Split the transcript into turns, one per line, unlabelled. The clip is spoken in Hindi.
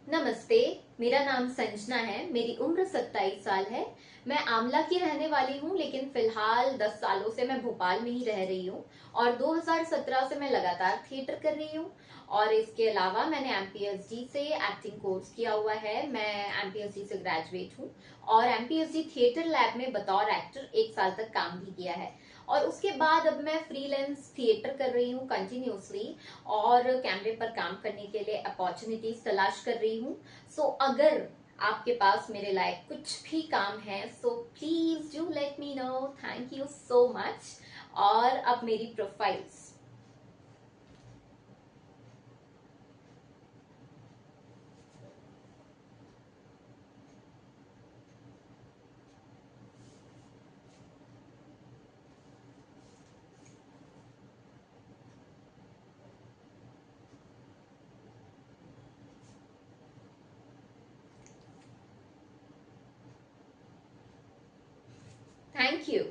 नमस्ते। मेरा नाम संजना है। मेरी उम्र 27 साल है। मैं आमला की रहने वाली हूँ, लेकिन फिलहाल 10 सालों से मैं भोपाल में ही रह रही हूँ। और 2017 से मैं लगातार थिएटर कर रही हूँ। और इसके अलावा मैंने एमपीएचडी से एक्टिंग कोर्स किया हुआ है। मैं एमपीएचडी से ग्रेजुएट हूँ और एमपीएचडी थिएटर लैब में बतौर एक्टर 1 साल तक काम भी किया है। और उसके बाद अब मैं फ्रीलांस थिएटर कर रही हूँ कंटिन्यूअसली, और कैमरे पर काम करने के लिए अपॉर्चुनिटीज तलाश कर रही हूँ। सो अगर आपके पास मेरे लायक कुछ भी काम है, so please do let me know. Thank you so much. और अब मेरी प्रोफाइल्स। Thank you.